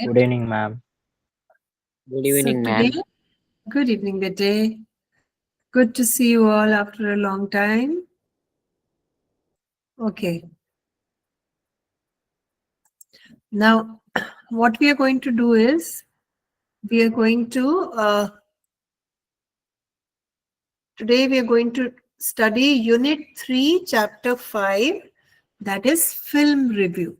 Good evening, ma'am. Good evening, So ma'am. today, good evening, Vijay. Good to see you all after a long time. Okay. Now, what we are going to do is, we are going to, today we are going to study Unit 3, Chapter 5, that is Film Review.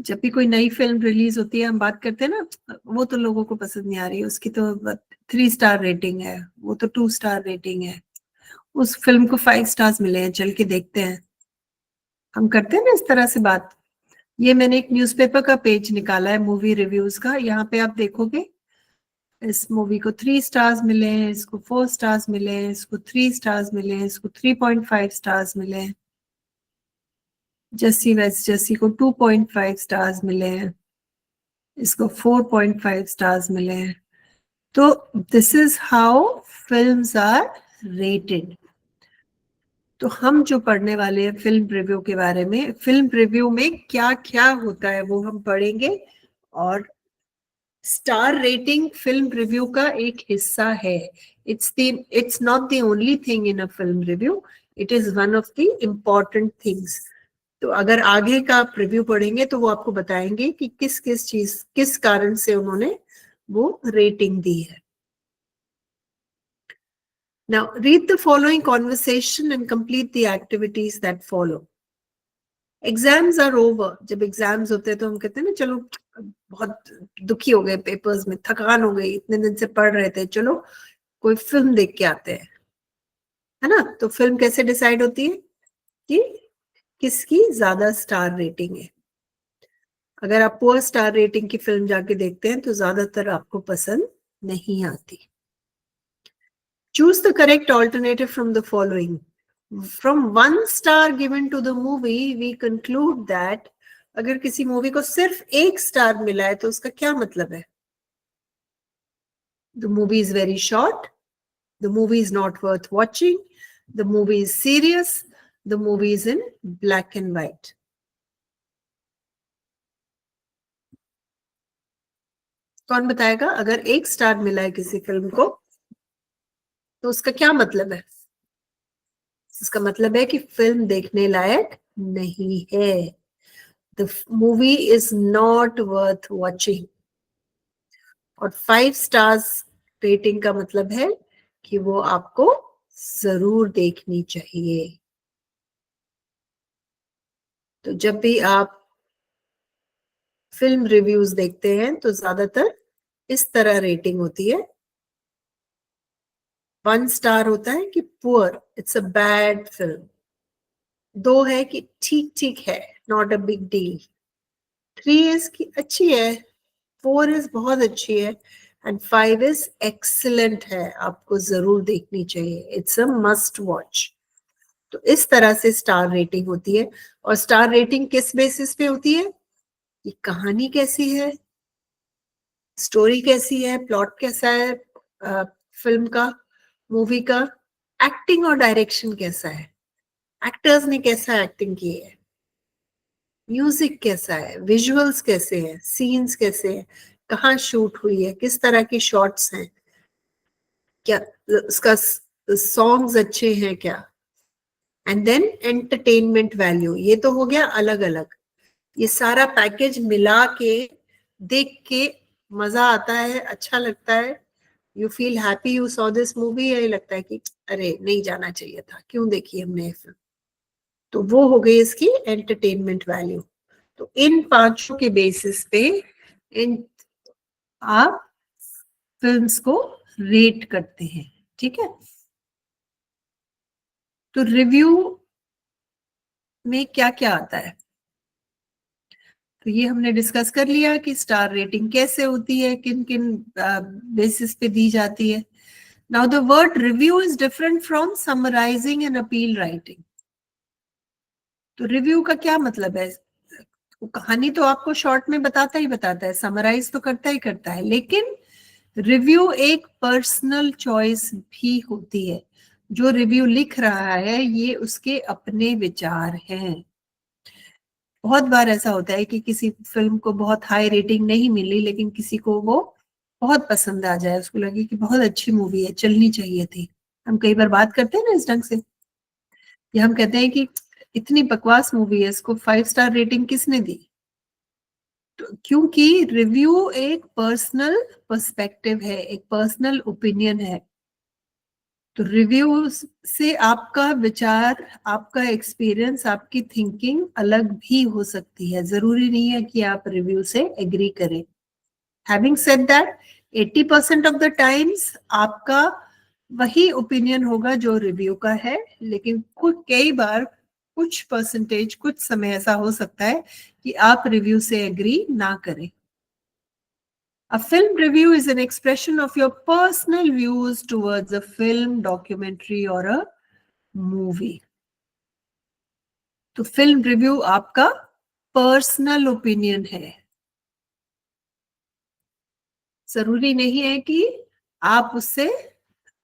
जब भी कोई नई film release होती है हम बात करते हैं ना, वो तो लोगों को पसंद नहीं आ रही है, उसकी तो 3 स्टार रेटिंग है, वो तो 2 स्टार रेटिंग है, उस फिल्म को 5 स्टार्स मिले हैं, चल के देखते हैं, हम करते हैं ना इस तरह से बात। ये मैंने एक न्यूज़पेपर का पेज निकाला है मूवी रिव्यूज का, यहाँ पे आप देखोगे इस मूवी को 3 स्टार्स मिले हैं, इसको 4 स्टार्स मिले हैं, इसको 3 स्टार्स मिले हैं, इसको 3.5 स्टार्स मिले हैं, जस्सी वेस्ट जस्सी को 2.5 स्टार्स मिले हैं, इसको 4.5 स्टार्स मिले हैं। तो this is how films are rated. तो हम जो पढ़ने वाले हैं फिल्म रिव्यू के बारे में, फिल्म रिव्यू में क्या क्या होता है वो हम पढ़ेंगे, और स्टार रेटिंग फिल्म रिव्यू का एक हिस्सा है। It's not the only thing in a film review, it is one of the important things. तो अगर आगे का आप रिव्यू पढ़ेंगे तो वो आपको बताएंगे कि किस किस चीज, किस कारण से उन्होंने वो रेटिंग दी है। Now read the following conversation and complete the activities that follow. Exams are over. जब एग्जाम्स होते हैं तो हम कहते हैं ना, चलो बहुत दुखी हो गए, पेपर्स में थकान हो गई, इतने दिन से पढ़ रहे थे, चलो कोई फिल्म देख के आते हैं, है ना। तो फिल्म कैसे डिसाइड होती है कि किसकी ज्यादा स्टार रेटिंग है। अगर आप पुअर स्टार रेटिंग की फिल्म जाके देखते हैं तो ज्यादातर आपको पसंद नहीं आती। Choose the correct alternative from the following. From 1 star given to the movie, we conclude that अगर किसी मूवी को सिर्फ 1 स्टार मिला है तो उसका क्या मतलब है? The movie is very short, the movie is not worth watching, the movie is serious, the movie is in black and white. कौन बताएगा? अगर 1 स्टार मिला है किसी फिल्म को तो उसका क्या मतलब है? इसका मतलब है कि फिल्म देखने लायक नहीं है। The movie is not worth watching. और 5 स्टार्स रेटिंग का मतलब है कि वो आपको जरूर देखनी चाहिए। तो जब भी आप फिल्म रिव्यूज देखते हैं तो ज्यादातर इस तरह रेटिंग होती है। 1 स्टार होता है कि poor, it's a bad film. 2 है कि ठीक ठीक है, not a big deal. 3 is कि अच्छी है, 4 इज बहुत अच्छी है, एंड 5 इज एक्सीलेंट है, आपको जरूर देखनी चाहिए, इट्स अ मस्ट वॉच। तो इस तरह से स्टार रेटिंग होती है। और स्टार रेटिंग किस बेसिस पे होती है? कि कहानी कैसी है, स्टोरी कैसी है, प्लॉट कैसा है फिल्म का, मूवी का, एक्टिंग और डायरेक्शन कैसा है, एक्टर्स ने कैसा एक्टिंग की है, म्यूजिक कैसा है, विजुअल्स कैसे हैं, सीन्स कैसे हैं, कहाँ शूट हुई है, किस तरह की शॉट्स हैं, क्या उसका सॉन्ग्स अच्छे हैं क्या, एंड देन एंटरटेनमेंट वैल्यू। ये तो हो गया अलग अलग, ये सारा पैकेज मिला के देख के मजा आता है, अच्छा लगता है, you feel happy you saw this movie, या ये लगता है कि अरे नहीं जाना चाहिए था, क्यों देखी हमने ये फिल्म। तो वो हो गई इसकी एंटरटेनमेंट वैल्यू। तो इन पांचों के बेसिस पे इन आप फिल्म्स को रेट करते हैं, ठीक है। तो रिव्यू में क्या क्या आता है, तो ये हमने डिस्कस कर लिया कि स्टार रेटिंग कैसे होती है, किन किन बेसिस पे दी जाती है। Now the word review is different from summarising and appeal writing. तो रिव्यू का क्या मतलब है? कहानी तो आपको शॉर्ट में बताता है, समराइज तो करता ही करता है, लेकिन रिव्यू एक पर्सनल चॉइस भी होती है। जो रिव्यू लिख रहा है ये उसके अपने विचार हैं। बहुत बार ऐसा होता है कि किसी फिल्म को बहुत हाई रेटिंग नहीं मिली, लेकिन किसी को वो बहुत पसंद आ जाए, उसको लगे कि बहुत अच्छी मूवी है, चलनी चाहिए थी। हम कई बार बात करते हैं ना इस ढंग से, या हम कहते हैं कि इतनी बकवास मूवी है, इसको 5 स्टार रेटिंग किसने दी? तो क्योंकि रिव्यू एक पर्सनल पर्सपेक्टिव है, एक पर्सनल ओपिनियन है। तो रिव्यू से आपका विचार, आपका एक्सपीरियंस, आपकी थिंकिंग अलग भी हो सकती है। जरूरी नहीं है कि आप रिव्यू से एग्री करें। Having said that, 80% of the times आपका वही ओपिनियन होगा जो रिव्यू का है, लेकिन कई बार कुछ परसेंटेज, कुछ समय ऐसा हो सकता है कि आप रिव्यू से एग्री ना करें। A film review is an expression of your personal views towards a film, documentary or a movie. तो फिल्म रिव्यू आपका पर्सनल ओपिनियन है। जरूरी नहीं है कि आप उससे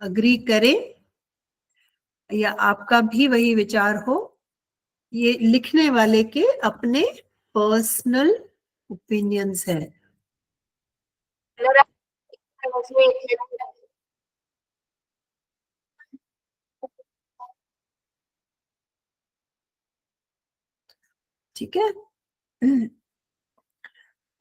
अग्री करें या आपका भी वही विचार हो। ये लिखने वाले के अपने पर्सनल ओपिनियंस है। ठीक है।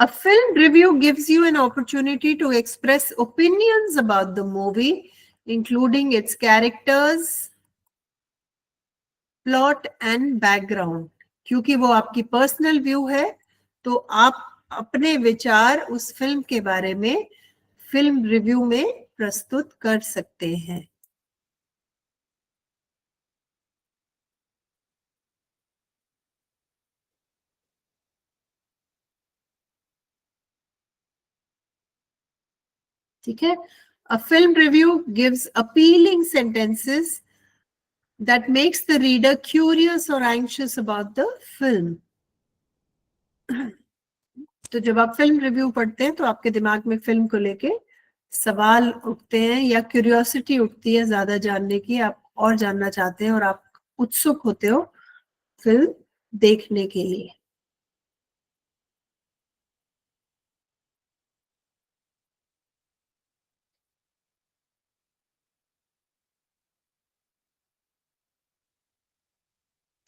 A film review gives you an opportunity to express opinions about the movie, including its characters, plot and background. क्योंकि वो आपकी पर्सनल व्यू है, तो आप अपने विचार उस फिल्म के बारे में फिल्म रिव्यू में प्रस्तुत कर सकते हैं। ठीक है। A film review gives appealing sentences that makes the reader curious or anxious about the film. तो जब आप फिल्म रिव्यू पढ़ते हैं तो आपके दिमाग में फिल्म को लेके सवाल उठते हैं या क्यूरियोसिटी उठती है ज्यादा जानने की, आप और जानना चाहते हैं और आप उत्सुक होते हो फिल्म देखने के लिए।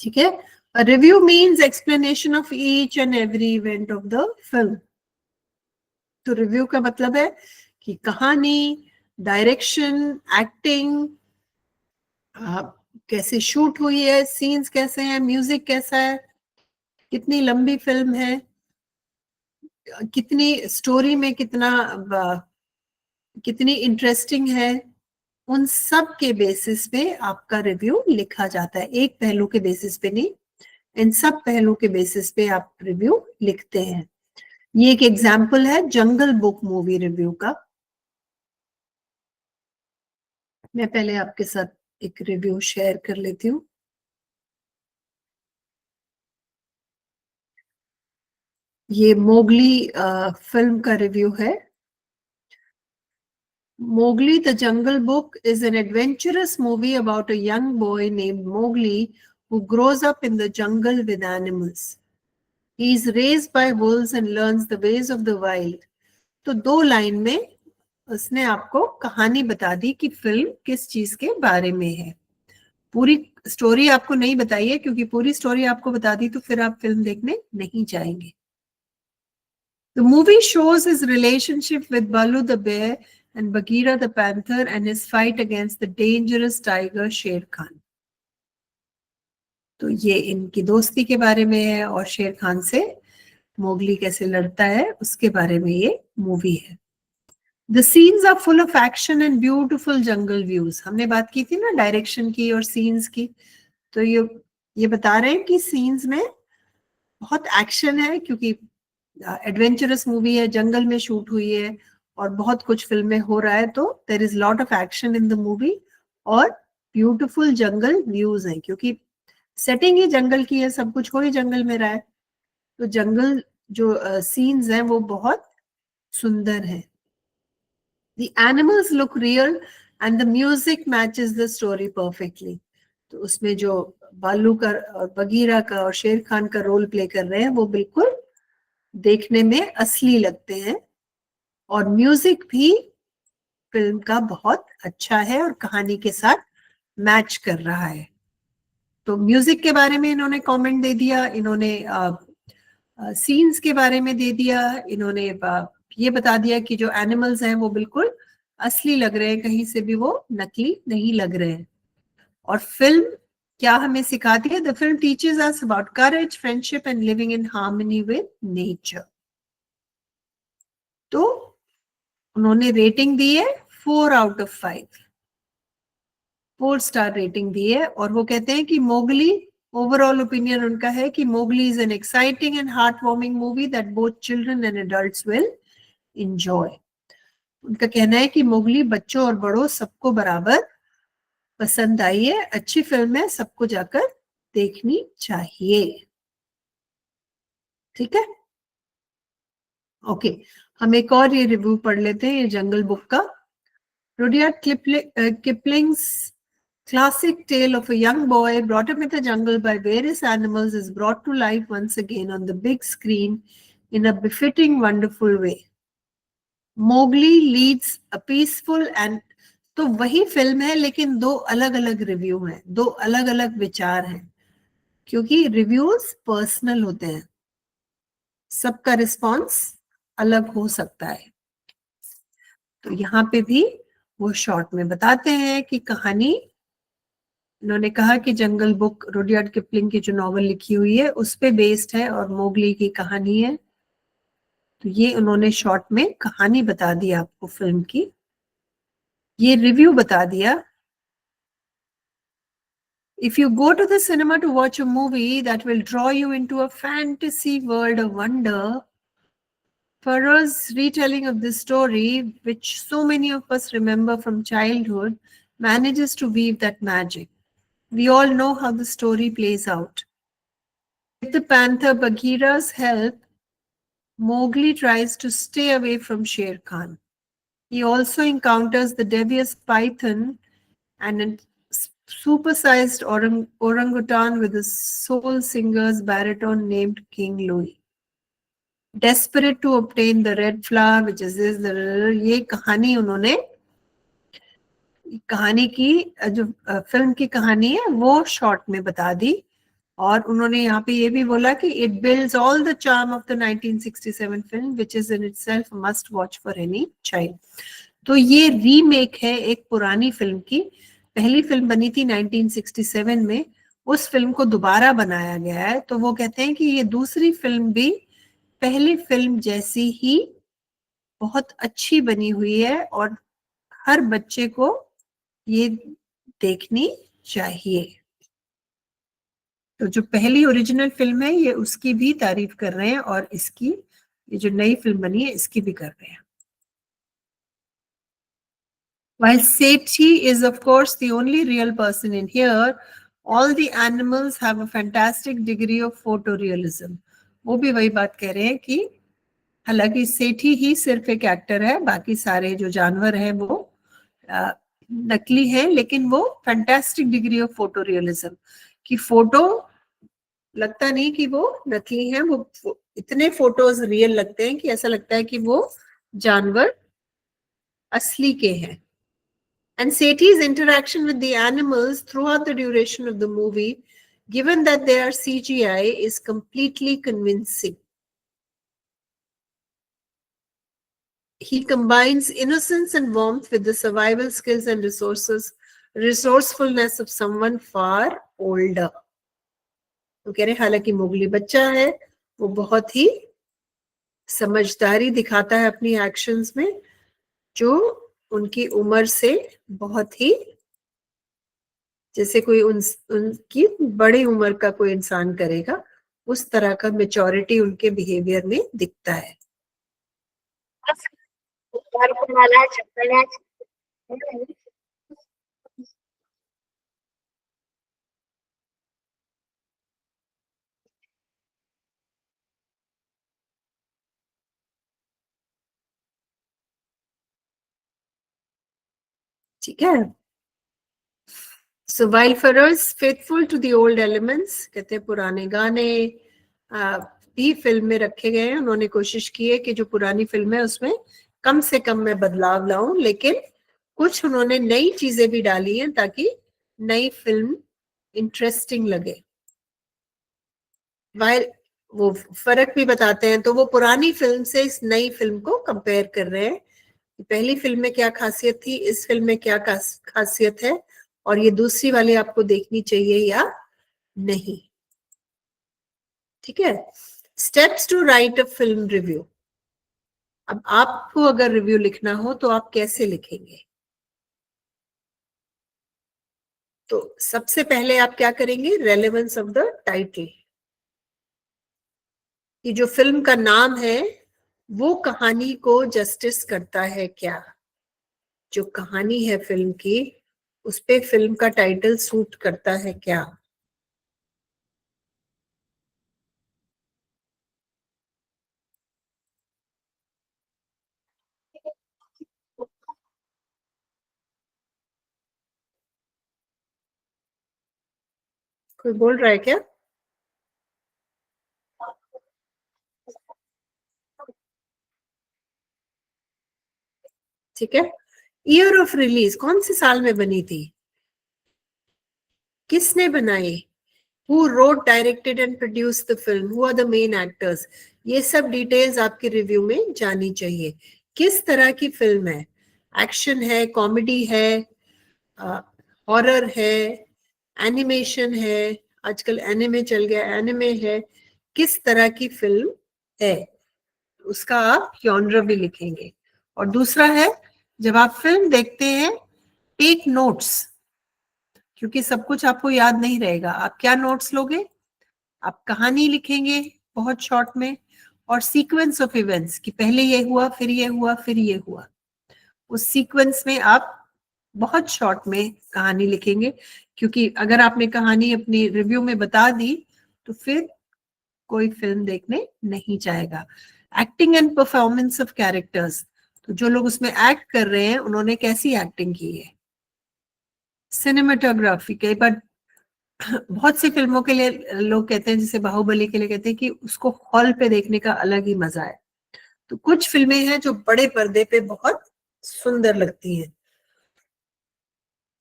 ठीक है। Review means explanation of each and every event of the film. तो रिव्यू का मतलब है कि कहानी, डायरेक्शन, एक्टिंग, कैसे शूट हुई है, सीन्स कैसे हैं, म्यूजिक कैसा है, कितनी लंबी फिल्म है, कितनी स्टोरी में कितनी इंटरेस्टिंग है, उन सब के बेसिस पे आपका रिव्यू लिखा जाता है। एक पहलू के बेसिस पे नहीं, इन सब पहलू के बेसिस पे आप रिव्यू लिखते हैं। ये एक एग्जाम्पल है जंगल बुक मूवी रिव्यू का। मैं पहले आपके साथ एक रिव्यू शेयर कर लेती हूँ। ये मोगली फिल्म का रिव्यू है। Mowgli the Jungle Book is an adventurous movie about a young boy named Mowgli who grows up in the jungle with animals. He is raised by wolves and learns the ways of the wild. तो 2 line में उसने आपको कहानी बता दी कि film किस चीज के बारे में है। पूरी स्टोरी आपको नहीं बताई है, क्योंकि पूरी स्टोरी आपको बता दी तो फिर आप फिल्म देखने नहीं जाएंगे। The movie shows his relationship with Balu the bear and Bagheera the panther and his fight against the dangerous tiger Sher Khan. तो ये इनकी दोस्ती के बारे में है और शेर खान से मोगली कैसे लड़ता है उसके बारे में ये मूवी है। The scenes are full of action and beautiful jungle views. हमने बात की थी ना डायरेक्शन की और सीन्स की, तो ये बता रहे हैं कि सीन्स में बहुत एक्शन है, क्योंकि एडवेंचरस मूवी है, जंगल में शूट हुई है और बहुत कुछ फिल्म में हो रहा है, तो there is lot of action in the movie और ब्यूटीफुल जंगल व्यूज हैं, क्योंकि सेटिंग ही जंगल की है, सब कुछ हो ही जंगल में रहा है, तो जंगल जो सीन्स हैं वो बहुत सुंदर है। The animals look real and the music matches the story perfectly. तो उसमें जो बालू का और बगीरा का और शेर खान का रोल प्ले कर रहे हैं वो बिल्कुल देखने में असली लगते हैं। और म्यूजिक भी फिल्म का बहुत अच्छा है और कहानी के साथ मैच कर रहा है। तो म्यूजिक के बारे में इन्होंने कमेंट दे दिया, इन्होंने सीन्स के बारे में दे दिया, इन्होंने ये बता दिया कि जो एनिमल्स हैं वो बिल्कुल असली लग रहे हैं, कहीं से भी वो नकली नहीं लग रहे हैं। और फिल्म क्या हमें सिखाती है? The film teaches us about courage, friendship and living in harmony with nature. तो उन्होंने रेटिंग दी है 4/5, 4 स्टार रेटिंग दी है। और वो कहते हैं कि मोगली, ओवरऑल ओपिनियन उनका है कि Mowgli is an exciting and heart warming movie that both children and adults will enjoy. उनका कहना है कि मोगली बच्चों और बड़ों सबको बराबर पसंद आई है, अच्छी फिल्म है, सबको जाकर देखनी चाहिए। ठीक है, ओके। हम एक और ये रिव्यू पढ़ लेते हैं, ये जंगल बुक का। Rudyard Kipling's classic tale of a young boy brought up in the jungle by various animals is brought to life once again on the big screen in a befitting, wonderful way. Mowgli leads a peaceful and, तो वही film है लेकिन दो अलग अलग review हैं, दो अलग अलग विचार हैं, क्योंकि रिव्यूज पर्सनल होते हैं, सबका रिस्पॉन्स अलग हो सकता है। तो यहाँ पे भी वो शॉर्ट में बताते हैं कि कहानी, उन्होंने कहा कि जंगल बुक रुडयार्ड किपलिंग की जो नॉवल लिखी हुई है उस पे बेस्ड है और मोगली की कहानी है। तो ये उन्होंने शॉर्ट में कहानी बता दी आपको फिल्म की, ये रिव्यू बता दिया। If you go to the cinema to watch a movie that will draw you into a fantasy world of wonder, Farah's retelling of this story, which so many of us remember from childhood, manages to weave that magic. We all know how the story plays out. With the panther Bagheera's help, Mowgli tries to stay away from Sher Khan. He also encounters the devious python and a supersized orangutan with a soul singer's baritone named King Louis. Desperate to obtain the red flower, which is this, ये कहानी उन्होंने, कहानी की जो film की कहानी है वो शॉर्ट में बता दी। और उन्होंने यहाँ पे ये भी बोला कि it builds all the charm of the 1967 film which is in itself must watch for any child. तो ये रीमेक है एक पुरानी फिल्म की, पहली फिल्म बनी थी 1967 में, उस फिल्म को दोबारा बनाया गया है। तो वो कहते हैं कि ये दूसरी फिल्म भी पहली फिल्म जैसी ही बहुत अच्छी बनी हुई है और हर बच्चे को ये देखनी चाहिए। तो जो पहली ओरिजिनल फिल्म है ये उसकी भी तारीफ कर रहे हैं और इसकी, ये जो नई फिल्म बनी है इसकी भी कर रहे हैं। While Sethi is of course the only real person in here, all the animals have a fantastic degree of photorealism. वो भी वही बात कह रहे हैं कि हालांकि सेठी ही सिर्फ एक एक्टर है, बाकी सारे जो जानवर हैं वो नकली हैं, लेकिन वो फैंटास्टिक डिग्री ऑफ फोटोरियलिज्म की, फोटो लगता नहीं कि वो नकली हैं, वो इतने फोटोज रियल लगते हैं कि ऐसा लगता है कि वो जानवर असली के हैं। And Sethi's interaction with the animals throughout the duration of the movie, given that they are CGI, is completely convincing. He combines innocence and warmth with the survival skills and resourcefulness of someone far older. वो कह रहे हालांकि Mowgli बच्चा है, वो बहुत ही समझदारी दिखाता है अपनी एक्शंस में, जो उनकी उम्र से बहुत ही, जैसे कोई उनकी बड़ी उम्र का कोई इंसान करेगा उस तरह का मेच्योरिटी उनके बिहेवियर में दिखता है। ठीक है, So while Feroz faithful to the old elements, कहते हैं पुराने गाने भी फिल्म में रखे गए हैं. उन्होंने कोशिश की है कि जो पुरानी फिल्म है उसमें कम से कम मैं बदलाव लाऊं, लेकिन कुछ उन्होंने नई चीजें भी डाली हैं ताकि नई फिल्म इंटरेस्टिंग लगे. वाइल वो फर्क भी बताते हैं, तो वो पुरानी फिल्म से इस नई फिल्म को कंपेयर कर रहे हैं. पहली फिल्म में क्या खासियत थी, इस फिल्म में क्या खासियत है, और ये दूसरी वाली आपको देखनी चाहिए या नहीं. ठीक है. Steps to write a film review. अब आपको अगर रिव्यू लिखना हो तो आप कैसे लिखेंगे? तो सबसे पहले आप क्या करेंगे, रेलेवेंस ऑफ द टाइटल. ये जो फिल्म का नाम है वो कहानी को जस्टिस करता है क्या? जो कहानी है फिल्म की उस पे फिल्म का टाइटल सूट करता है क्या? कोई बोल रहा है क्या? ठीक है. ईयर ऑफ रिलीज कौन से साल में बनी थी, किसने बनाई, who wrote directed and produce the film, who are the main actors, ये सब डिटेल्स आपके रिव्यू में जानी चाहिए. किस तरह की फिल्म है, एक्शन है, कॉमेडी है, हॉरर है, एनिमेशन है, आजकल एनिमे चल गया, एनिमे है, किस तरह की फिल्म है, उसका आप जॉनर भी लिखेंगे. और दूसरा है, जब आप फिल्म देखते हैं टेक नोट्स, क्योंकि सब कुछ आपको याद नहीं रहेगा. आप क्या नोट्स लोगे, आप कहानी लिखेंगे बहुत शॉर्ट में, और सीक्वेंस ऑफ इवेंट्स कि पहले ये हुआ, फिर ये हुआ, फिर ये हुआ. उस सीक्वेंस में आप बहुत शॉर्ट में कहानी लिखेंगे, क्योंकि अगर आपने कहानी अपनी रिव्यू में बता दी तो फिर कोई फिल्म देखने नहीं चाहेगा. Acting and performance of characters, तो जो लोग उसमें एक्ट कर रहे हैं उन्होंने कैसी एक्टिंग की है. सिनेमेटोग्राफी, कई बार बहुत सी फिल्मों के लिए लोग कहते हैं, जैसे बाहुबली के लिए कहते हैं कि उसको हॉल पे देखने का अलग ही मजा है. तो कुछ फिल्में हैं जो बड़े पर्दे पे बहुत सुंदर लगती हैं.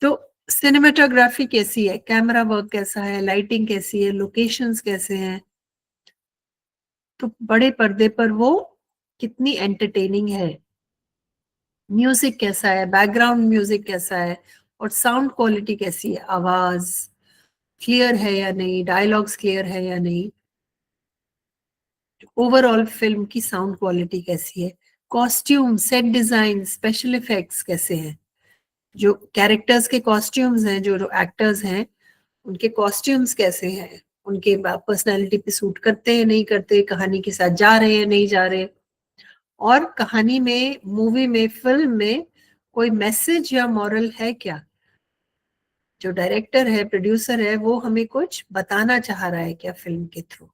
तो सिनेमेटोग्राफी कैसी है, कैमरा वर्क कैसा है, लाइटिंग कैसी है, लोकेशंस कैसे हैं, तो बड़े पर्दे पर वो कितनी एंटरटेनिंग है. म्यूजिक कैसा है, बैकग्राउंड म्यूजिक कैसा है, और साउंड क्वालिटी कैसी है, आवाज क्लियर है या नहीं, डायलॉग्स क्लियर है या नहीं, ओवरऑल फिल्म की साउंड क्वालिटी कैसी है, costume, set design, special effects कैसे हैं, जो कैरेक्टर्स के कॉस्ट्यूम्स हैं, जो एक्टर्स हैं उनके कॉस्ट्यूम्स कैसे हैं, उनके पर्सनालिटी पे सूट करते हैं नहीं करते, कहानी के साथ जा रहे हैं नहीं जा रहे, और कहानी में, मूवी में, फिल्म में कोई मैसेज या मॉरल है क्या, जो डायरेक्टर है, प्रोड्यूसर है, वो हमें कुछ बताना चाह रहा है क्या फिल्म के थ्रू.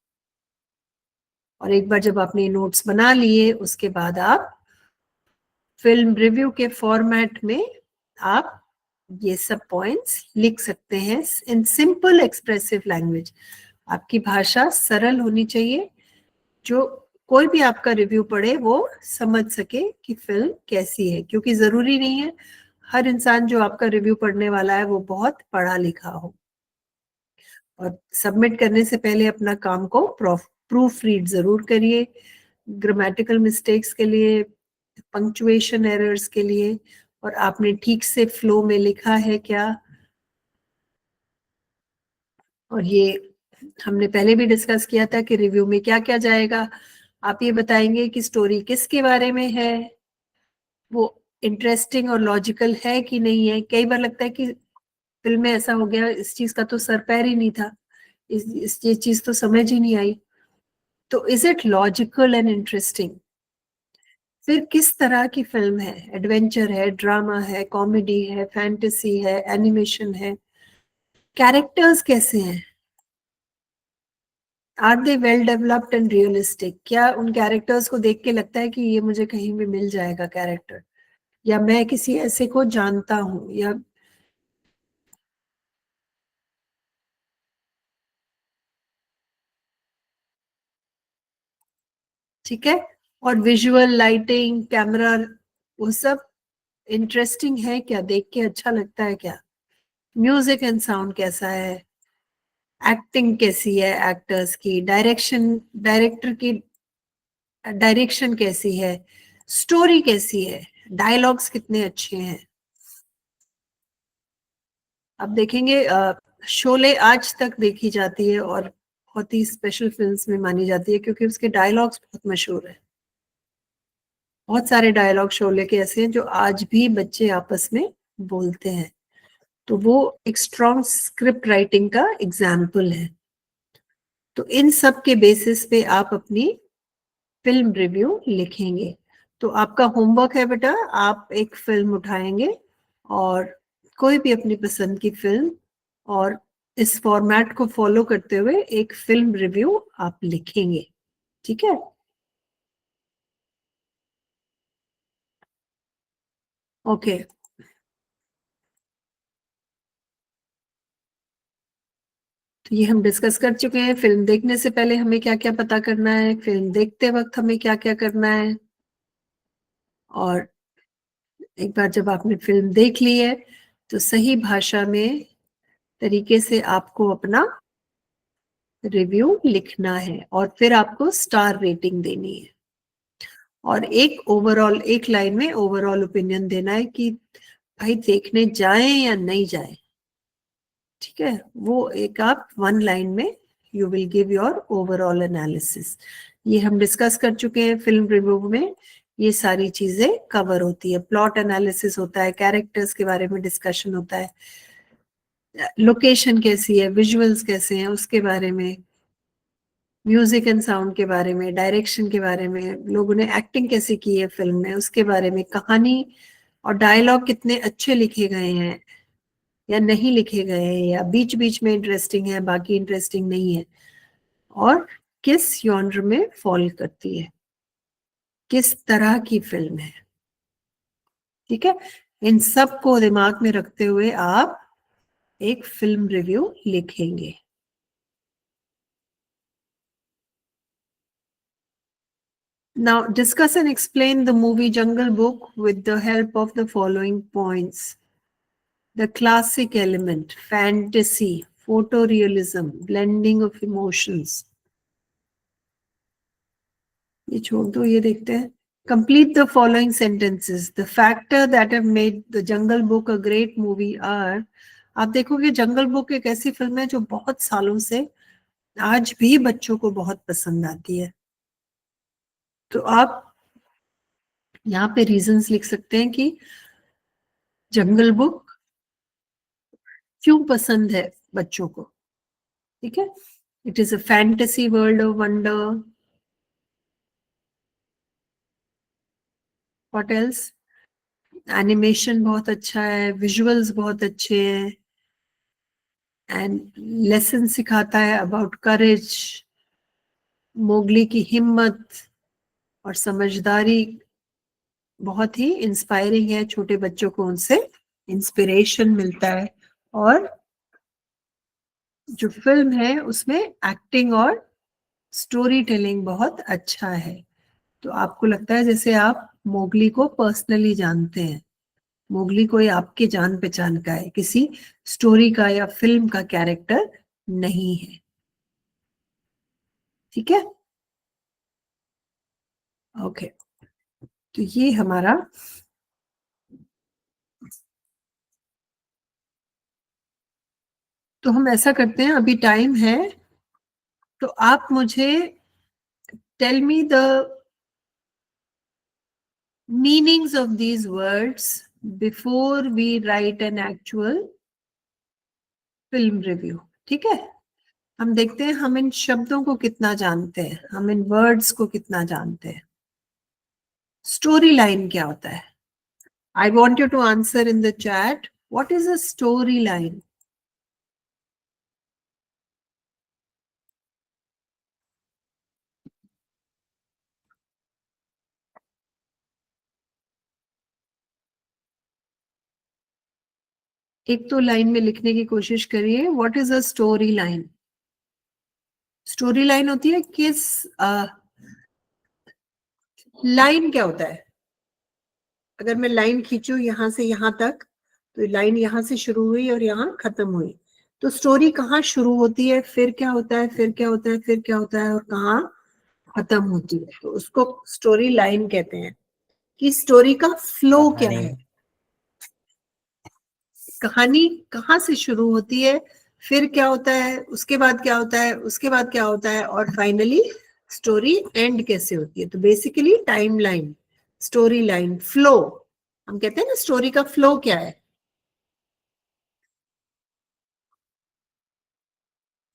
और एक बार जब आपने नोट्स बना लिए उसके बाद आप फिल्म रिव्यू के फॉर्मेट में आप ये सब पॉइंट्स लिख सकते हैं इन सिंपल एक्सप्रेसिव लैंग्वेज. आपकी भाषा सरल होनी चाहिए, जो कोई भी आपका रिव्यू पढ़े वो समझ सके कि फिल्म कैसी है, क्योंकि जरूरी नहीं है हर इंसान जो आपका रिव्यू पढ़ने वाला है वो बहुत पढ़ा लिखा हो. और सबमिट करने से पहले अपना काम को प्रूफ रीड जरूर करिए, ग्रामेटिकल मिस्टेक्स के लिए, पंक्चुएशन एरर्स के लिए, और आपने ठीक से फ्लो में लिखा है क्या. और ये हमने पहले भी डिस्कस किया था कि रिव्यू में क्या क्या जाएगा. आप ये बताएंगे कि स्टोरी किसके बारे में है, वो इंटरेस्टिंग और लॉजिकल है कि नहीं है. कई बार लगता है कि फिल्म में ऐसा हो गया, इस चीज का तो सर पैर ही नहीं था, ये चीज तो समझ ही नहीं आई. तो is it logical and interesting. फिर किस तरह की फिल्म है, एडवेंचर है, ड्रामा है, कॉमेडी है, फैंटेसी है, एनिमेशन है, कैरेक्टर्स कैसे हैं, are they well developed and realistic, क्या उन कैरेक्टर्स को देख के लगता है कि ये मुझे कहीं भी मिल जाएगा कैरेक्टर, या मैं किसी ऐसे को जानता हूं, या ठीक है, और विजुअल, लाइटिंग, कैमरा, वो सब इंटरेस्टिंग है क्या, देख के अच्छा लगता है क्या, म्यूजिक एंड साउंड कैसा है, एक्टिंग कैसी है एक्टर्स की, डायरेक्टर की डायरेक्शन कैसी है, स्टोरी कैसी है, डायलॉग्स कितने अच्छे हैं। अब देखेंगे शोले आज तक देखी जाती है और बहुत ही स्पेशल फिल्म्स में मानी जाती है क्योंकि उसके डायलॉग्स बहुत मशहूर है। बहुत सारे डायलॉग शोले के ऐसे हैं जो आज भी बच्चे आपस में बोलते हैं, तो वो एक स्ट्रॉन्ग स्क्रिप्ट राइटिंग का एग्जाम्पल है। तो इन सब के बेसिस पे आप अपनी फिल्म रिव्यू लिखेंगे। तो आपका होमवर्क है बेटा, आप एक फिल्म उठाएंगे और कोई भी अपनी पसंद की फिल्म, और इस फॉर्मेट को फॉलो करते हुए एक फिल्म रिव्यू आप लिखेंगे, ठीक है। ओके, तो ये हम डिस्कस कर चुके हैं, फिल्म देखने से पहले हमें क्या क्या पता करना है, फिल्म देखते वक्त हमें क्या क्या करना है, और एक बार जब आपने फिल्म देख ली है तो सही भाषा में तरीके से आपको अपना रिव्यू लिखना है और फिर आपको स्टार रेटिंग देनी है, और एक ओवरऑल, एक लाइन में ओवरऑल ओपिनियन देना है कि भाई देखने जाएं या नहीं जाएं, ठीक है। वो एक आप वन लाइन में you will give your overall analysis. ये हम डिस्कस कर चुके हैं फिल्म रिव्यू में, ये सारी चीजें कवर होती है, प्लॉट एनालिसिस होता है, कैरेक्टर्स के बारे में डिस्कशन होता है, लोकेशन कैसी है, विजुअल्स कैसे हैं उसके बारे में, म्यूजिक एंड साउंड के बारे में, डायरेक्शन के बारे में, लोगों ने एक्टिंग कैसे की है फिल्म में उसके बारे में, कहानी और डायलॉग कितने अच्छे लिखे गए हैं या नहीं लिखे गए हैं, या बीच बीच में इंटरेस्टिंग है बाकी इंटरेस्टिंग नहीं है, और किस जॉनर में फॉल करती है, किस तरह की फिल्म है, ठीक है। इन सब को दिमाग में रखते हुए आप एक फिल्म रिव्यू लिखेंगे। Now discuss and explain the movie Jungle Book with the help of the following points. The classic element, fantasy, photorealism, blending of emotions. ये छोड़ दो, ये देखते हैं. Complete the following sentences. The factor that have made the Jungle Book a great movie are. आप देखोगे जंगल book एक ऐसी फिल्म है जो बहुत सालों से आज भी बच्चों को बहुत पसंद आती है। तो आप यहाँ पे रीजंस लिख सकते हैं कि जंगल बुक क्यों पसंद है बच्चों को, ठीक है। It is a fantasy world of wonder, what else, animation बहुत अच्छा है, विजुअल्स बहुत अच्छे हैं, एंड लेसन सिखाता है अबाउट करेज, मोगली की हिम्मत और समझदारी बहुत ही इंस्पायरिंग है, छोटे बच्चों को उनसे इंस्पिरेशन मिलता है, और जो फिल्म है उसमें एक्टिंग और स्टोरी टेलिंग बहुत अच्छा है। तो आपको लगता है जैसे आप मोगली को पर्सनली जानते हैं, मोगली कोई आपके जान पहचान का है, किसी स्टोरी का या फिल्म का कैरेक्टर नहीं है, ठीक है। ओके, तो ये हमारा, तो हम ऐसा करते हैं, अभी टाइम है, तो आप मुझे tell me the meanings of these words before we write an actual film review, ठीक है। हम देखते हैं हम इन शब्दों को कितना जानते हैं, हम इन वर्ड्स को कितना जानते हैं। स्टोरी लाइन क्या होता है? I want you to answer in the chat, what is a story line? एक तो लाइन में लिखने की कोशिश करिए, what is a story line? Story line होती है किस लाइन क्या होता है? अगर मैं लाइन खींचू यहां से यहां तक, तो लाइन यहां से शुरू हुई और यहां खत्म हुई, तो स्टोरी कहाँ शुरू होती है, फिर क्या होता है, फिर क्या होता है, फिर क्या होता है, और कहाँ खत्म होती है, तो उसको स्टोरी लाइन कहते हैं। कि स्टोरी का फ्लो क्या कहानी। है, कहानी कहाँ से शुरू होती है, फिर क्या होता है, उसके बाद क्या होता है, उसके बाद क्या होता है, और फाइनली स्टोरी एंड कैसे होती है। तो basically time line, story line, flow, हम कहते हैं ना स्टोरी का फ्लो क्या है।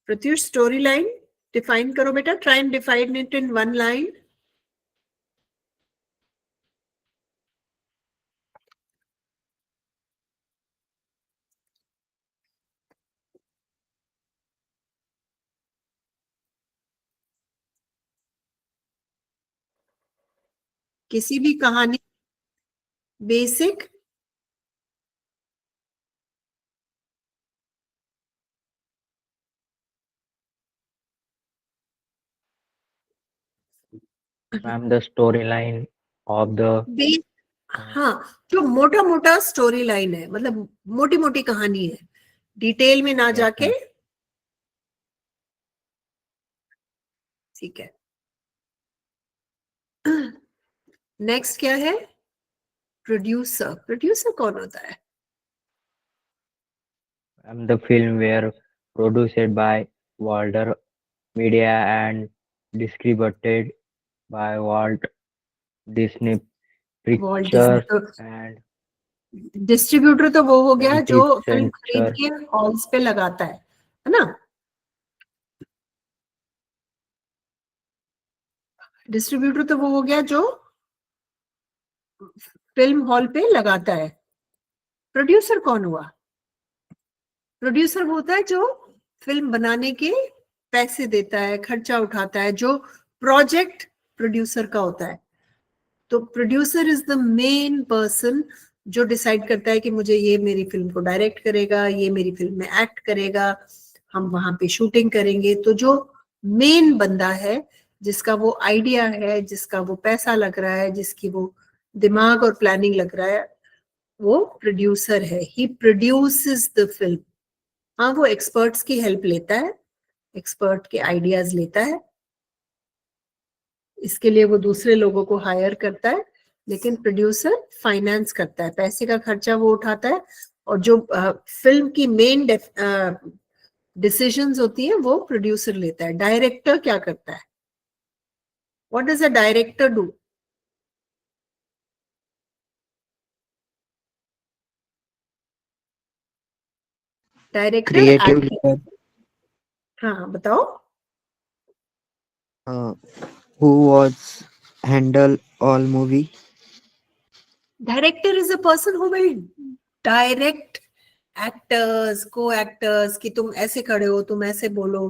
प्रत्युष, स्टोरी लाइन डिफाइन करो बेटा, try and define it in one line. किसी भी कहानी basic ma'am the story line of the base, हाँ, जो मोटा मोटा स्टोरी लाइन है, मतलब मोटी मोटी कहानी है, डिटेल में ना यस जाके। मैम। ठीक है, नेक्स्ट क्या है? प्रोड्यूसर। प्रोड्यूसर कौन होता है? Ma'am the film were produced by Walden Media and distributed by Walt Disney Walt Disney Pictures तो, एंड डिस्ट्रीब्यूटर तो वो हो गया जो 20th फिल्म खरीद सेंचुरी। के हॉल्स पे लगाता है ना। डिस्ट्रीब्यूटर तो वो हो गया जो फिल्म हॉल पे लगाता है। प्रोड्यूसर कौन हुआ? प्रोड्यूसर वो होता है जो फिल्म बनाने के पैसे देता है, खर्चा उठाता है, जो प्रोजेक्ट प्रोड्यूसर का होता है। तो producer is the main person जो डिसाइड करता है कि मुझे ये मेरी फिल्म को डायरेक्ट करेगा, ये मेरी फिल्म में एक्ट करेगा, हम वहां पे शूटिंग करेंगे। तो जो मेन बंदा है, जिसका वो आइडिया है, जिसका वो पैसा लग रहा है, जिसकी वो दिमाग और प्लानिंग लग रहा है, वो प्रोड्यूसर है। ही प्रोड्यूसेस द फिल्म। हाँ, वो एक्सपर्ट्स की हेल्प लेता है, एक्सपर्ट के आइडियाज लेता है, इसके लिए वो दूसरे लोगों को हायर करता है, लेकिन प्रोड्यूसर फाइनेंस करता है, पैसे का खर्चा वो उठाता है, और जो फिल्म की मेन डिसीजंस होती है वो प्रोड्यूसर लेता है। डायरेक्टर क्या करता है? What does a director do? Director creative act, leader हाँ बताओ। uh, who was handle all movie. Director is a person who will direct actors, को एक्टर्स, कि तुम ऐसे खड़े हो, तुम ऐसे बोलो,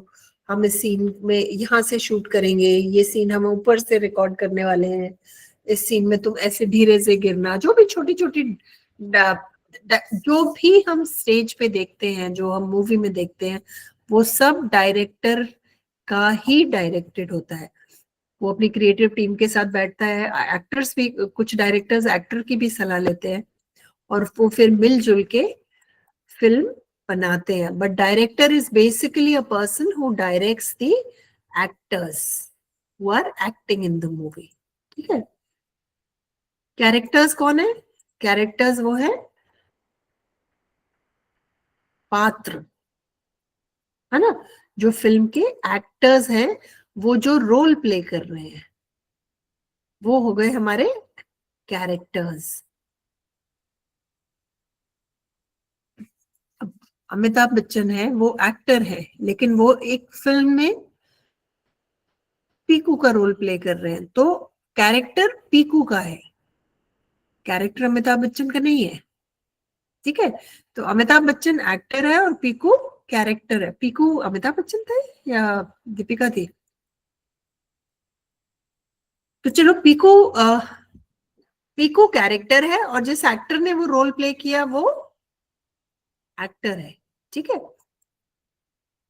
हम इस सीन में यहाँ से शूट करेंगे, ये सीन हम ऊपर से रिकॉर्ड करने वाले हैं, इस सीन में तुम ऐसे धीरे से गिरना, जो भी छोटी छोटी जो भी हम स्टेज पे देखते हैं, जो हम मूवी में देखते हैं, वो सब डायरेक्टर का ही डायरेक्टेड होता है। वो अपनी क्रिएटिव टीम के साथ बैठता है, एक्टर्स भी, कुछ डायरेक्टर्स एक्टर की भी सलाह लेते हैं, और वो फिर मिलजुल के फिल्म बनाते हैं। But director is basically a person who directs the actors who are acting in the movie. ठीक है। कैरेक्टर्स कौन है? कैरेक्टर्स वो है पात्र, है ना, जो फिल्म के एक्टर्स हैं, वो जो रोल प्ले कर रहे हैं, वो हो गए हमारे कैरेक्टर्स। अमिताभ बच्चन है, वो एक्टर है, लेकिन वो एक फिल्म में पीकू का रोल प्ले कर रहे हैं, तो कैरेक्टर पीकू का है, कैरेक्टर अमिताभ बच्चन का नहीं है। ठीक है। तो अमिताभ बच्चन एक्टर है और पीकू कैरेक्टर है। पीकू अमिताभ बच्चन थे या दीपिका थी? तो चलो, पीकू कैरेक्टर है, और जिस एक्टर ने वो रोल प्ले किया वो एक्टर है। ठीक है।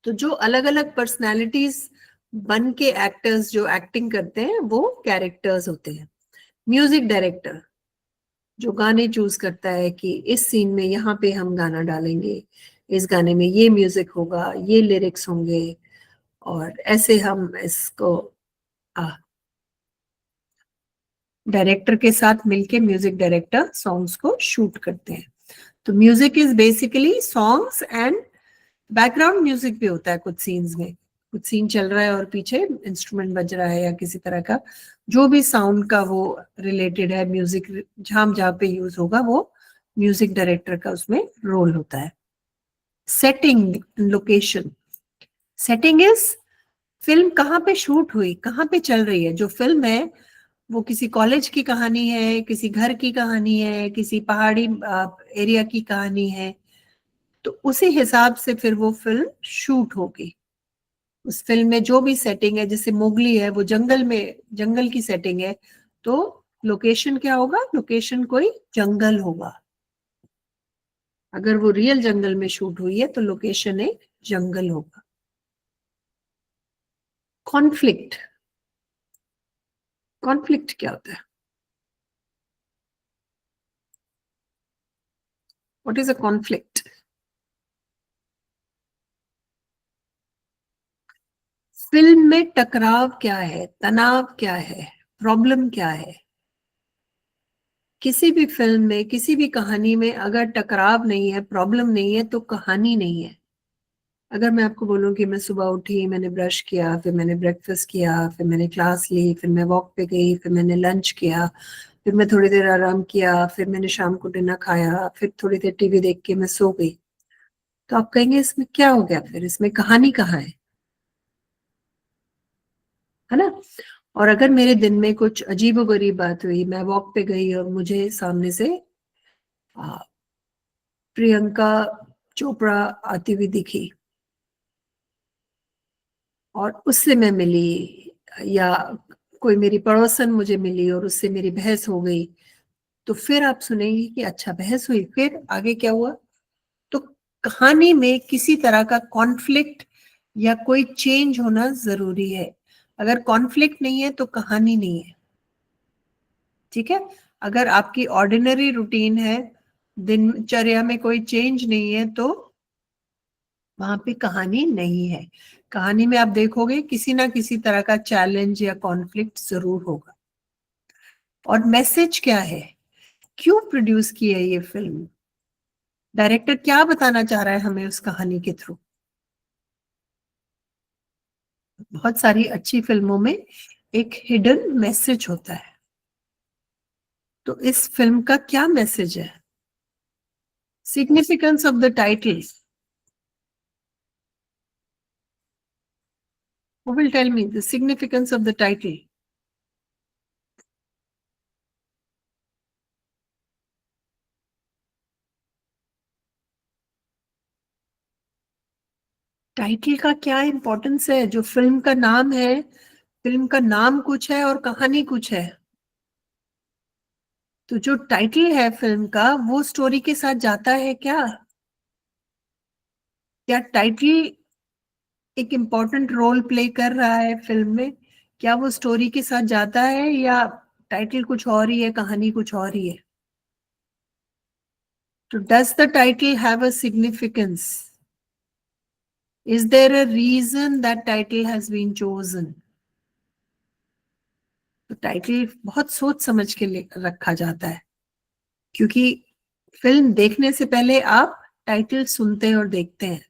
तो जो अलग अलग पर्सनालिटीज बन के एक्टर्स जो एक्टिंग करते हैं वो कैरेक्टर्स होते हैं। म्यूजिक डायरेक्टर जो गाने चूज करता है कि इस सीन में यहाँ पे हम गाना डालेंगे, इस गाने में ये म्यूजिक होगा, ये लिरिक्स होंगे, और ऐसे हम इसको डायरेक्टर के साथ मिलके म्यूजिक डायरेक्टर सॉन्ग्स को शूट करते हैं। तो music is basically songs and background music भी होता है कुछ सीन्स में, कुछ सीन चल रहा है और पीछे इंस्ट्रूमेंट बज रहा है या किसी तरह का जो भी साउंड का वो रिलेटेड है, म्यूजिक जहां पे यूज होगा वो म्यूजिक डायरेक्टर का उसमें रोल होता है। Setting, location. Setting is film कहाँ पे शूट हुई, कहाँ पे चल रही है। जो फिल्म है वो किसी कॉलेज की कहानी है, किसी घर की कहानी है, किसी पहाड़ी एरिया की कहानी है, तो उसी हिसाब से फिर वो फिल्म शूट होगी। उस फिल्म में जो भी सेटिंग है, जैसे मोगली है वो जंगल में, जंगल की सेटिंग है, तो लोकेशन क्या होगा, लोकेशन कोई जंगल होगा। अगर वो रियल जंगल में शूट हुई है तो लोकेशन एक जंगल होगा। कॉन्फ्लिक्ट, कॉन्फ्लिक्ट क्या होता है? What is a conflict? Film में टकराव क्या है, तनाव क्या है, प्रॉब्लम क्या है? किसी भी फिल्म में, किसी भी कहानी में अगर टकराव नहीं है, प्रॉब्लम नहीं है, तो कहानी नहीं है। अगर मैं आपको बोलूं कि मैं सुबह उठी, मैंने ब्रश किया, फिर मैंने ब्रेकफास्ट किया, फिर मैंने क्लास ली, फिर मैं वॉक पे गई, फिर मैंने लंच किया, फिर मैं थोड़ी देर आराम किया, फिर मैंने शाम को डिनर खाया, फिर थोड़ी देर टीवी देख के मैं सो गई, तो आप कहेंगे इसमें क्या हो गया, फिर इसमें कहानी कहाँ है ना? और अगर मेरे दिन में कुछ अजीबोगरीब बात हुई, मैं वॉक पे गई और मुझे सामने से प्रियंका चोपड़ा आती हुई दिखी और उससे मैं मिली, या कोई मेरी पड़ोसन मुझे मिली और उससे मेरी बहस हो गई, तो फिर आप सुनेंगे कि अच्छा बहस हुई, फिर आगे क्या हुआ। तो कहानी में किसी तरह का कॉन्फ्लिक्ट या कोई चेंज होना जरूरी है। अगर कॉन्फ्लिक्ट नहीं है तो कहानी नहीं है। ठीक है? अगर आपकी ऑर्डिनरी रूटीन है, दिनचर्या में कोई चेंज नहीं है, तो वहां पे कहानी नहीं है। कहानी में आप देखोगे किसी ना किसी तरह का चैलेंज या कॉन्फ्लिक्ट जरूर होगा। और मैसेज क्या है, क्यों प्रोड्यूस की है ये फिल्म, डायरेक्टर क्या बताना चाह रहा है हमें उस कहानी के थ्रू। बहुत सारी अच्छी फिल्मों में एक हिडन मैसेज होता है, तो इस फिल्म का क्या मैसेज है? Significance of the title, who will tell me the significance of the title? Title का क्या इंपॉर्टेंस है? जो फिल्म का नाम है, फिल्म का नाम कुछ है और कहानी कुछ है, तो जो टाइटल है फिल्म का वो स्टोरी के साथ जाता है क्या? क्या टाइटल एक इम्पोर्टेंट रोल प्ले कर रहा है फिल्म में? क्या वो स्टोरी के साथ जाता है, या टाइटल कुछ और ही है, कहानी कुछ और ही है? तो does the title have a significance? Is there a reason that title has been chosen? तो टाइटल बहुत सोच समझ के रखा जाता है, क्योंकि फिल्म देखने से पहले आप टाइटल सुनते हैं और देखते हैं।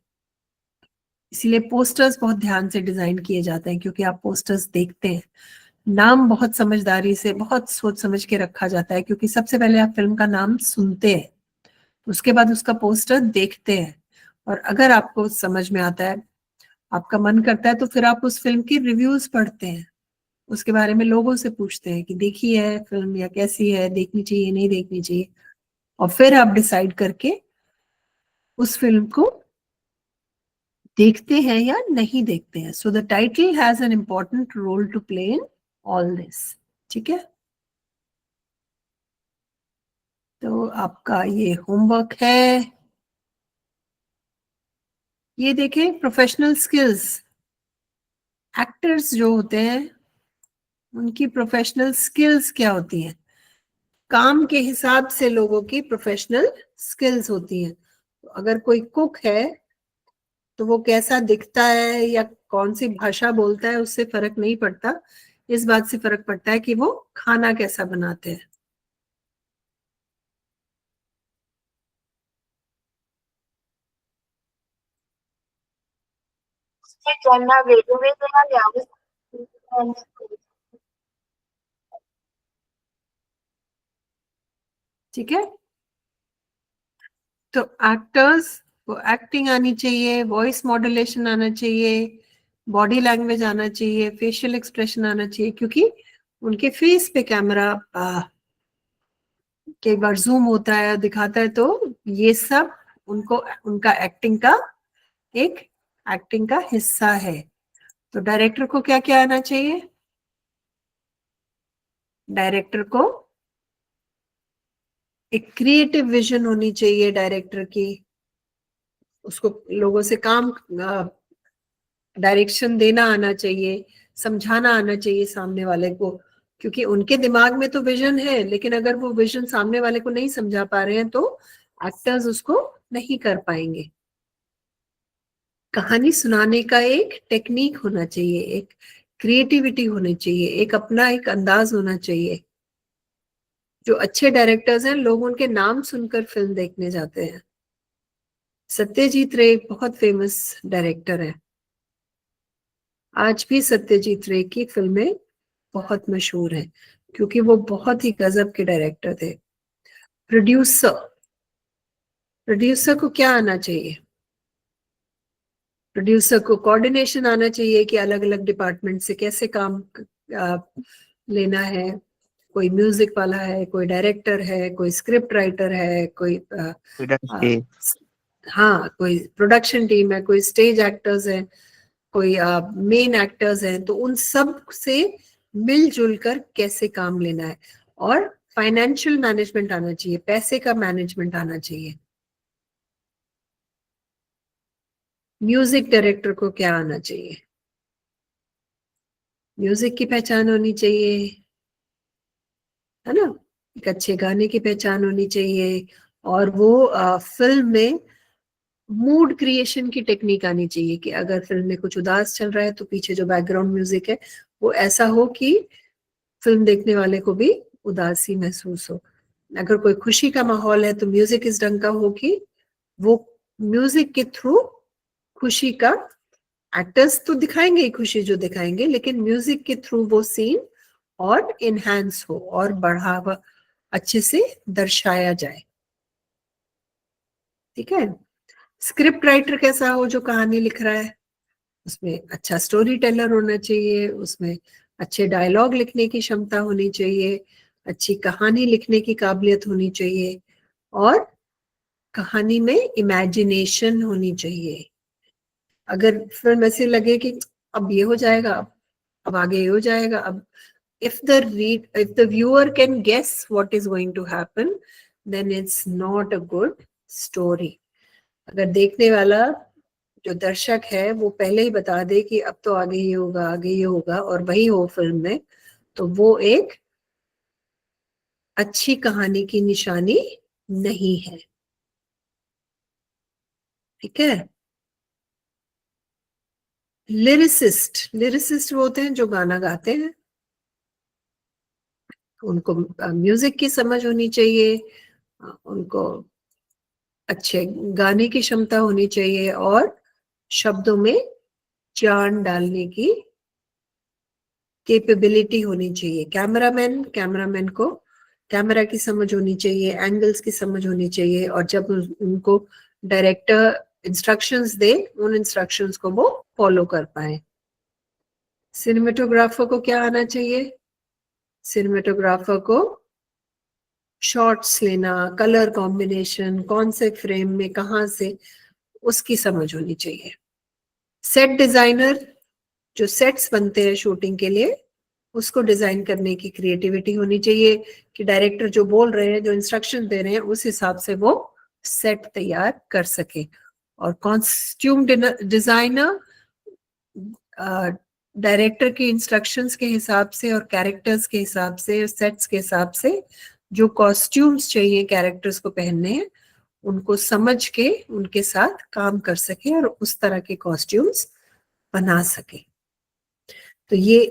इसीलिए पोस्टर्स बहुत ध्यान से डिजाइन किए जाते हैं, क्योंकि आप पोस्टर्स देखते हैं। नाम बहुत समझदारी से, बहुत सोच समझ के रखा जाता है, क्योंकि सबसे पहले आप फिल्म का नाम सुनते हैं, उसके बाद उसका पोस्टर देखते हैं, और अगर आपको समझ में आता है, आपका मन करता है, तो फिर आप उस फिल्म की रिव्यूज पढ़ते हैं, उसके बारे में लोगों से पूछते हैं कि देखी है फिल्म या कैसी है, देखनी चाहिए नहीं देखनी चाहिए, और फिर आप डिसाइड करके उस फिल्म को देखते हैं या नहीं देखते हैं। So the title has an important role to play in all this. ठीक है, तो आपका ये होमवर्क है। ये देखें, प्रोफेशनल स्किल्स। एक्टर्स जो होते हैं उनकी प्रोफेशनल स्किल्स क्या होती हैं? काम के हिसाब से लोगों की प्रोफेशनल स्किल्स होती हैं। तो अगर कोई कुक है तो वो कैसा दिखता है या कौन सी भाषा बोलता है उससे फर्क नहीं पड़ता, इस बात से फर्क पड़ता है कि वो खाना कैसा बनाते हैं। ज्यांना वेगवेगळ्या व्यावसायिक ठीक है, तो एक्टर्स को एक्टिंग आनी चाहिए, वॉइस मॉड्यूलेशन आना चाहिए, बॉडी लैंग्वेज आना चाहिए, फेशियल एक्सप्रेशन आना चाहिए, क्योंकि उनके फेस पे कैमरा कई बार जूम होता है, दिखाता है, तो ये सब उनको उनका एक्टिंग का हिस्सा है। तो डायरेक्टर को क्या क्या आना चाहिए? डायरेक्टर को एक क्रिएटिव विजन होनी चाहिए डायरेक्टर की, उसको लोगों से काम डायरेक्शन देना आना चाहिए, समझाना आना चाहिए सामने वाले को, क्योंकि उनके दिमाग में तो विजन है, लेकिन अगर वो विजन सामने वाले को नहीं समझा पा रहे हैं तो एक्टर्स उसको नहीं कर पाएंगे। कहानी सुनाने का एक टेक्निक होना चाहिए, एक क्रिएटिविटी होनी चाहिए, एक अपना एक अंदाज होना चाहिए। जो अच्छे डायरेक्टर्स हैं, लोग उनके नाम सुनकर फिल्म देखने जाते हैं। सत्यजीत रे बहुत फेमस डायरेक्टर है, आज भी सत्यजीत रे की फिल्में बहुत मशहूर हैं क्योंकि वो बहुत ही गजब के डायरेक्टर थे। प्रोड्यूसर को क्या आना चाहिए? प्रोड्यूसर को कोऑर्डिनेशन आना चाहिए कि अलग अलग डिपार्टमेंट से कैसे काम लेना है। कोई म्यूजिक वाला है, कोई डायरेक्टर है, कोई स्क्रिप्ट राइटर है, कोई हाँ कोई प्रोडक्शन टीम है, कोई स्टेज एक्टर्स है, कोई मेन एक्टर्स हैं, तो उन सब से मिलजुल कर कैसे काम लेना है। और फाइनेंशियल मैनेजमेंट आना चाहिए, पैसे का मैनेजमेंट आना चाहिए। म्यूजिक डायरेक्टर को क्या आना चाहिए? म्यूजिक की पहचान होनी चाहिए, है ना, एक अच्छे गाने की पहचान होनी चाहिए, और वो फिल्म में मूड क्रिएशन की टेक्निक आनी चाहिए कि अगर फिल्म में कुछ उदास चल रहा है तो पीछे जो बैकग्राउंड म्यूजिक है वो ऐसा हो कि फिल्म देखने वाले को भी उदासी महसूस हो। अगर कोई खुशी का माहौल है तो म्यूजिक इस ढंग का हो कि वो म्यूजिक के थ्रू खुशी का, एक्टर्स तो दिखाएंगे ही खुशी जो दिखाएंगे, लेकिन म्यूजिक के थ्रू वो सीन और इनहैंस हो और बढ़ावा अच्छे से दर्शाया जाए। ठीक है। स्क्रिप्ट राइटर कैसा हो? जो कहानी लिख रहा है उसमें अच्छा स्टोरी टेलर होना चाहिए, उसमें अच्छे डायलॉग लिखने की क्षमता होनी चाहिए, अच्छी कहानी लिखने की काबिलियत होनी चाहिए, और कहानी में इमेजिनेशन होनी चाहिए। अगर फिल्म ऐसे लगे कि अब ये हो जाएगा, अब आगे ये हो जाएगा, अब if the viewer can guess what is going to happen, then it's not a good story. अगर देखने वाला जो दर्शक है वो पहले ही बता दे कि अब तो आगे ये होगा, आगे ये होगा, और वही हो फिल्म में, तो वो एक अच्छी कहानी की निशानी नहीं है। ठीक है। लिरिसिस्ट वो होते हैं जो गाना गाते हैं, उनको म्यूजिक की समझ होनी चाहिए, उनको अच्छे गाने की क्षमता होनी चाहिए, और शब्दों में जान डालने की कैपेबिलिटी होनी चाहिए। कैमरामैन को कैमरा की समझ होनी चाहिए, एंगल्स की समझ होनी चाहिए, और जब उनको डायरेक्टर इंस्ट्रक्शंस दे, उन इंस्ट्रक्शंस को वो फॉलो कर पाए। सिनेमेटोग्राफर को क्या आना चाहिए? सिनेमेटोग्राफर को शॉट्स लेना, कलर कॉम्बिनेशन, कौन से फ्रेम में कहाँ से, उसकी समझ होनी चाहिए। सेट डिजाइनर, जो सेट्स बनते हैं शूटिंग के लिए, उसको डिजाइन करने की क्रिएटिविटी होनी चाहिए कि डायरेक्टर जो बोल रहे हैं, जो इंस्ट्रक्शन दे रहे हैं, उस हिसाब से वो सेट तैयार कर सके। और कॉस्ट्यूम डिजाइनर डायरेक्टर के इंस्ट्रक्शंस के हिसाब से और कैरेक्टर्स के हिसाब से, सेट्स के हिसाब से जो कॉस्ट्यूम्स चाहिए कैरेक्टर्स को पहनने हैं उनको समझ के उनके साथ काम कर सके और उस तरह के कॉस्ट्यूम्स बना सके। तो ये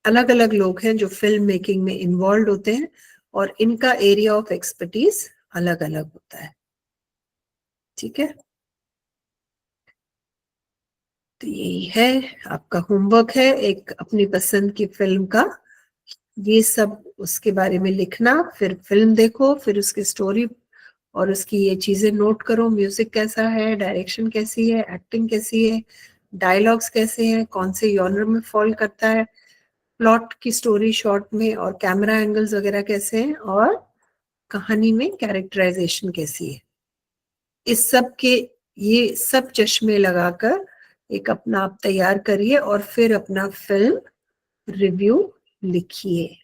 अलग अलग लोग हैं जो फिल्म मेकिंग में इन्वॉल्व होते हैं और इनका एरिया ऑफ एक्सपर्टीज अलग अलग होता है। ठीक है, तो यही है आपका होमवर्क है, एक अपनी पसंद की फिल्म का ये सब उसके बारे में लिखना, फिर फिल्म देखो, फिर उसकी स्टोरी और उसकी ये चीजें नोट करो, म्यूजिक कैसा है, डायरेक्शन कैसी है, एक्टिंग कैसी है, डायलॉग्स कैसे हैं, कौन से जॉनर में फॉल करता है, प्लॉट की स्टोरी शॉर्ट में और कैमरा एंगल्स वगैरह कैसे हैं, और कहानी में कैरेक्टराइजेशन कैसी है। इस सब के ये सब चश्मे लगाकर एक अपना आप तैयार करिए और फिर अपना फिल्म रिव्यू लिखिए।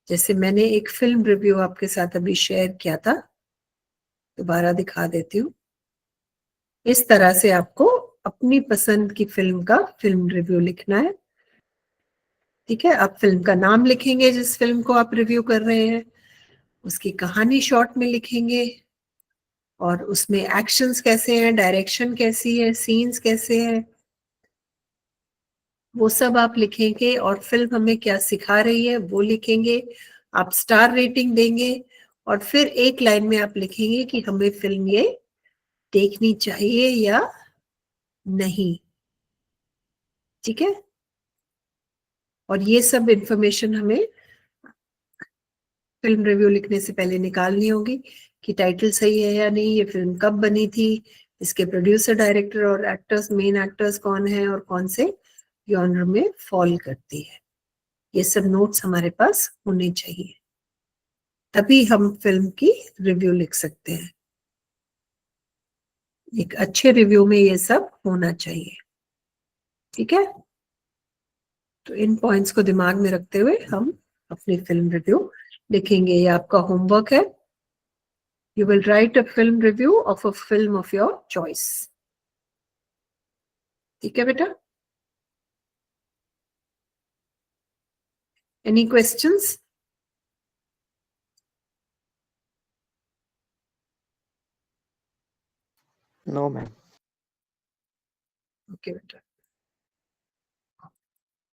जैसे मैंने एक फिल्म रिव्यू आपके साथ अभी शेयर किया था, दोबारा दिखा देती हूँ। इस तरह से आपको अपनी पसंद की फिल्म का फिल्म रिव्यू लिखना है। ठीक है, आप फिल्म का नाम लिखेंगे जिस फिल्म को आप रिव्यू कर रहे हैं, उसकी कहानी शॉर्ट में लिखेंगे और उसमें एक्शंस कैसे हैं, डायरेक्शन कैसी है, सीन्स कैसे हैं, वो सब आप लिखेंगे और फिल्म हमें क्या सिखा रही है वो लिखेंगे। आप स्टार रेटिंग देंगे और फिर एक लाइन में आप लिखेंगे कि हमें फिल्म ये देखनी चाहिए या नहीं। ठीक है, और ये सब इंफॉर्मेशन हमें फिल्म रिव्यू लिखने से पहले निकालनी होगी कि टाइटल सही है या नहीं, ये फिल्म कब बनी थी, इसके प्रोड्यूसर, डायरेक्टर और एक्टर्स, मेन एक्टर्स कौन है और कौन से जॉनर में फॉल करती है। ये सब नोट्स हमारे पास होने चाहिए, तभी हम फिल्म की रिव्यू लिख सकते हैं। एक अच्छे रिव्यू में ये सब होना चाहिए। ठीक है, तो इन पॉइंट्स को दिमाग में रखते हुए हम अपनी फिल्म रिव्यू लिखेंगे। ये आपका होमवर्क है। You will write a film review of a film of your choice. ठीक है बेटा? Any questions? No, ma'am. Okay बेटा।